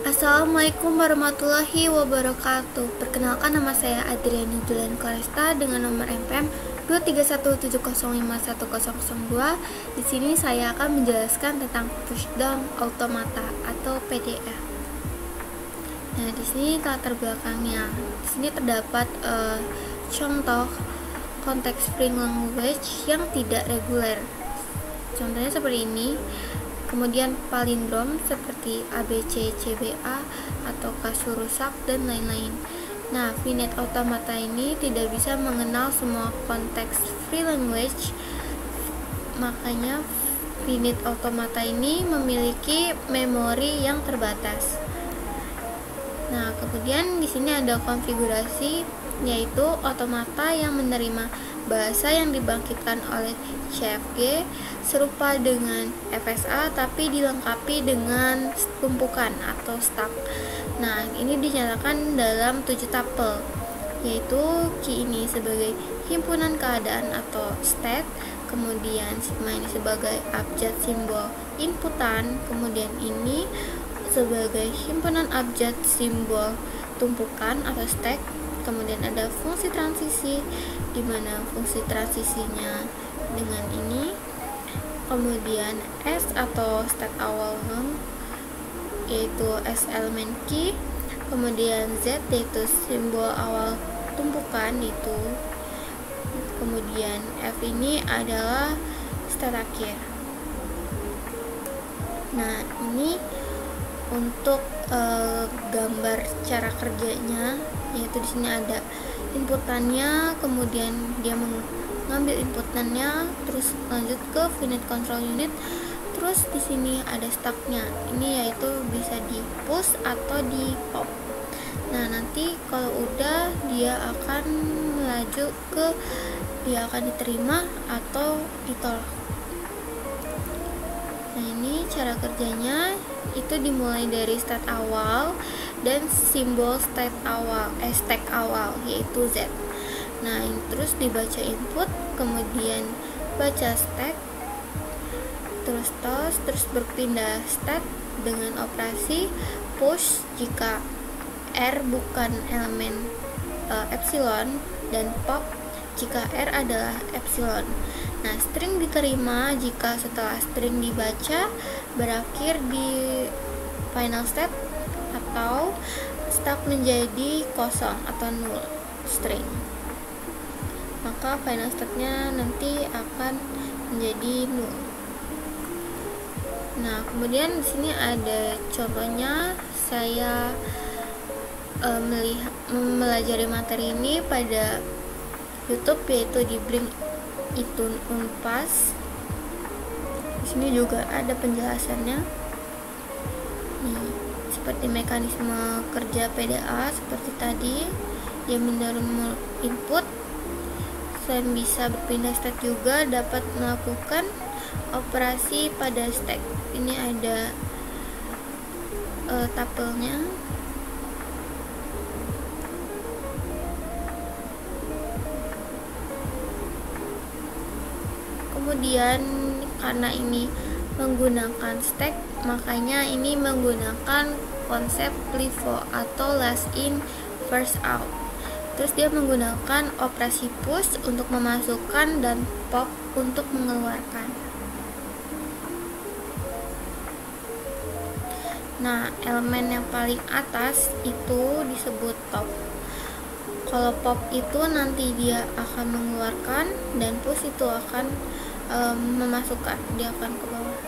Assalamualaikum warahmatullahi wabarakatuh. Perkenalkan, nama saya Adriani Julian Claresta dengan nomor NPM 23170510002. Di sini saya akan menjelaskan tentang pushdown automata atau PDA. Nah, di sini latar belakangnya. Di sini terdapat contoh konteks string language yang tidak reguler. Contohnya seperti ini. Kemudian palindrom seperti ABC, CBA, atau kasur rusak, dan lain-lain. Nah, finite automata ini tidak bisa mengenal semua konteks free language, makanya finite automata ini memiliki memori yang terbatas. Nah, kemudian di sini ada konfigurasi, yaitu automata yang menerima bahasa yang dibangkitkan oleh CFG serupa dengan FSA tapi dilengkapi dengan tumpukan atau stack. Nah, ini dinyatakan dalam 7 tuple, yaitu key ini sebagai himpunan keadaan atau state, kemudian sigma ini sebagai abjad simbol inputan, kemudian ini sebagai himpunan abjad simbol tumpukan atau stack. Kemudian ada fungsi transisi, di mana fungsi transisinya dengan ini. Kemudian S atau state awal yaitu S elemen key. Kemudian Z yaitu simbol awal tumpukan itu. Kemudian F ini adalah state akhir. Nah, ini untuk gambar cara kerjanya, yaitu di sini ada inputannya, kemudian dia mengambil inputannya, terus lanjut ke finite control unit, terus di sini ada stacknya. Ini yaitu bisa di push atau di pop. Nah, nanti kalau udah dia akan melaju ke, dia akan diterima atau ditolak. Nah, ini cara kerjanya itu dimulai dari state awal dan simbol stack awal yaitu Z. Nah, terus dibaca input, kemudian baca stack, terus toss, terus berpindah state dengan operasi push jika R bukan elemen epsilon, dan pop jika R adalah epsilon. Nah, string diterima jika setelah string dibaca berakhir di final state atau stack menjadi kosong atau null string, maka final state-nya nanti akan menjadi null. Nah, kemudian di sini ada contohnya. Saya mempelajari materi ini pada YouTube, yaitu di Blink itu Unpas. Di sini juga ada penjelasannya. Nih, seperti mekanisme kerja PDA seperti tadi, dia menerima input, selain bisa berpindah state juga dapat melakukan operasi pada stack. Ini ada tapelnya. Kemudian karena ini menggunakan stack, makanya ini menggunakan konsep LIFO atau last in first out. Terus dia menggunakan operasi push untuk memasukkan dan pop untuk mengeluarkan. Nah, elemen yang paling atas itu disebut top. Kalau pop itu nanti dia akan mengeluarkan, dan push itu akan memasukkan, dia akan ke bawah.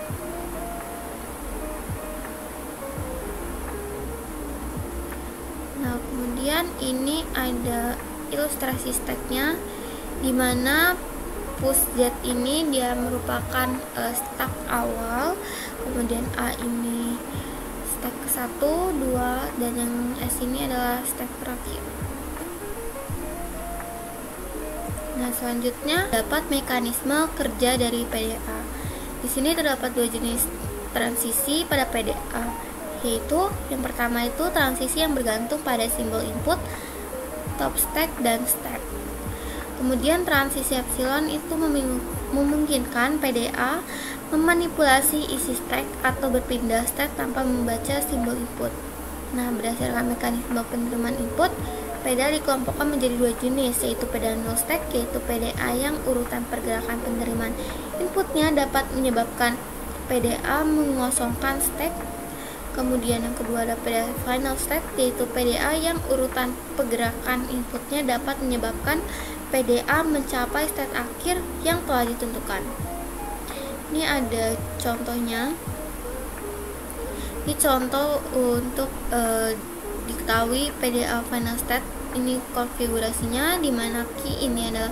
Nah, kemudian ini ada ilustrasi stacknya, dimana push Z ini dia merupakan stack awal, kemudian A ini stack ke-1, 2, dan yang S ini adalah stack terakhir. Nah, selanjutnya dapat mekanisme kerja dari PDA. Di sini terdapat 2 jenis transisi pada PDA, yaitu yang pertama itu transisi yang bergantung pada simbol input, top stack, dan stack. Kemudian transisi epsilon itu memungkinkan PDA memanipulasi isi stack atau berpindah stack tanpa membaca simbol input. Nah, berdasarkan mekanisme penerimaan input, PDA dikelompokkan menjadi dua jenis, yaitu PDA null stack, yaitu PDA yang urutan pergerakan penerimaan inputnya dapat menyebabkan PDA mengosongkan stack. Kemudian yang kedua ada PDA final stack, yaitu PDA yang urutan pergerakan inputnya dapat menyebabkan PDA mencapai state akhir yang telah ditentukan. Ini ada contohnya. Ini contoh untuk diketahui PDA final state. Ini konfigurasinya, di mana key ini adalah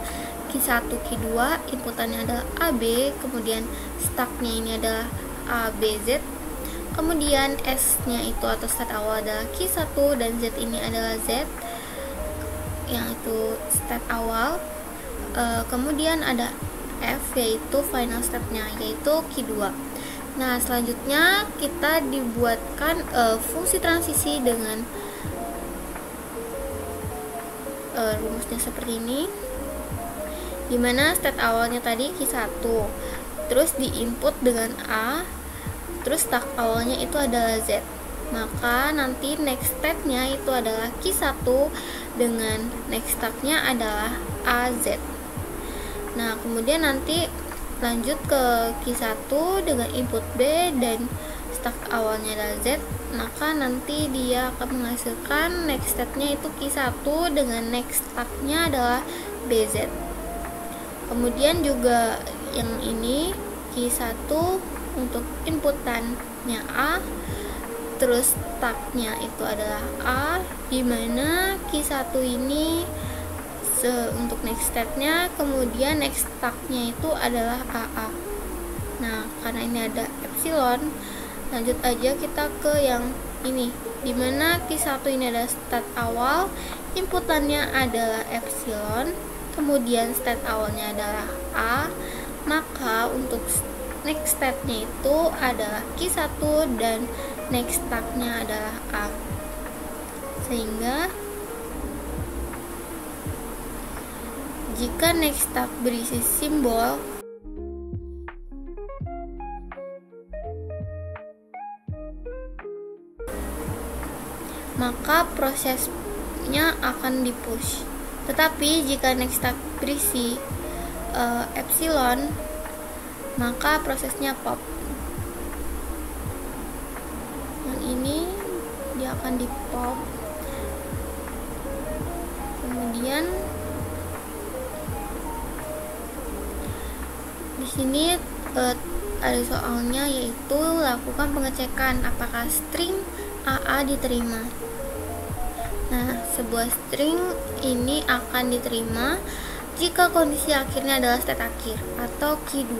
Q1, Q2, inputannya adalah AB, kemudian stacknya ini adalah ABZ. Kemudian S-nya itu atau state awal adalah Q1 dan Z ini adalah Z, yang itu state awal. Kemudian ada F, yaitu final state-nya, yaitu Q2. Nah, selanjutnya kita dibuatkan fungsi transisi dengan rumusnya seperti ini, dimana state awalnya tadi Q1, terus diinput dengan A, terus stack awalnya itu adalah Z, maka nanti next state-nya itu adalah Q1 dengan next stack-nya adalah AZ. Nah, kemudian nanti lanjut ke Q1 dengan input B dan stack awalnya adalah Z, maka nanti dia akan menghasilkan next state-nya itu Q1 dengan next stack-nya adalah BZ. Kemudian juga yang ini Q1 untuk inputannya A, terus stacknya itu adalah A, dimana Q1 ini untuk next step-nya, kemudian next stack-nya itu adalah AA. Nah, karena ini ada epsilon, lanjut aja kita ke yang ini, dimana Q1 ini adalah state awal, inputannya adalah epsilon, kemudian state awalnya adalah A, maka untuk next state-nya itu adalah Q1 dan next stack-nya adalah A. Sehingga jika next stack berisi simbol maka prosesnya akan di-push. Tetapi jika next stack berisi epsilon, maka prosesnya pop. Yang ini dia akan di-pop. Kemudian di sini ada soalnya, yaitu lakukan pengecekan apakah string AA diterima. Nah, sebuah string ini akan diterima jika kondisi akhirnya adalah state akhir atau Q2.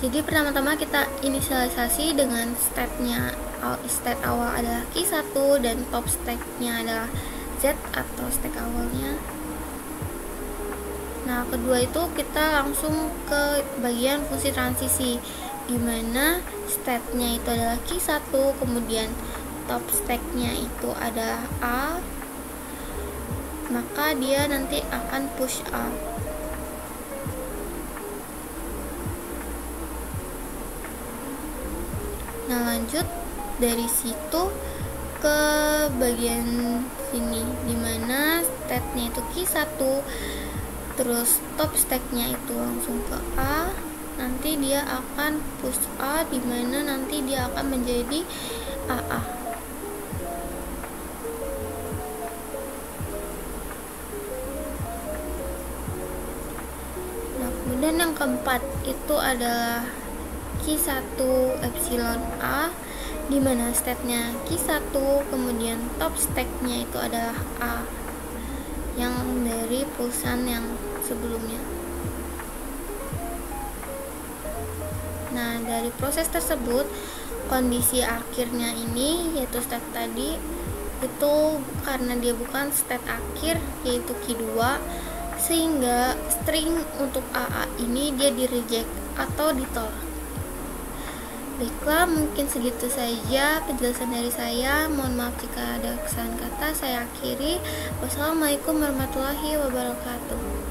Jadi pertama-tama kita inisialisasi dengan state awal adalah Q1 dan top stack-nya adalah Z atau stack awalnya. Nah, kedua itu kita langsung ke bagian fungsi transisi, dimana state-nya itu adalah Q1, kemudian top stack-nya itu adalah A, maka dia nanti akan push A. Nah, lanjut dari situ ke bagian sini, dimana state-nya itu Q1, terus top stack-nya itu langsung ke A, nanti dia akan push A, dimana nanti dia akan menjadi AA. Nah, kemudian yang keempat itu adalah Q1 epsilon A, dimana state-nya Q1, kemudian top stack-nya itu adalah A yang dari pulsan yang sebelumnya. Nah, dari proses tersebut, kondisi akhirnya ini, yaitu state tadi, itu karena dia bukan state akhir, yaitu Q2, sehingga string untuk AA ini dia di reject atau ditolak. Baiklah, mungkin segitu saja penjelasan dari saya. Mohon maaf jika ada kesalahan kata. Saya akhiri. Wassalamualaikum warahmatullahi wabarakatuh.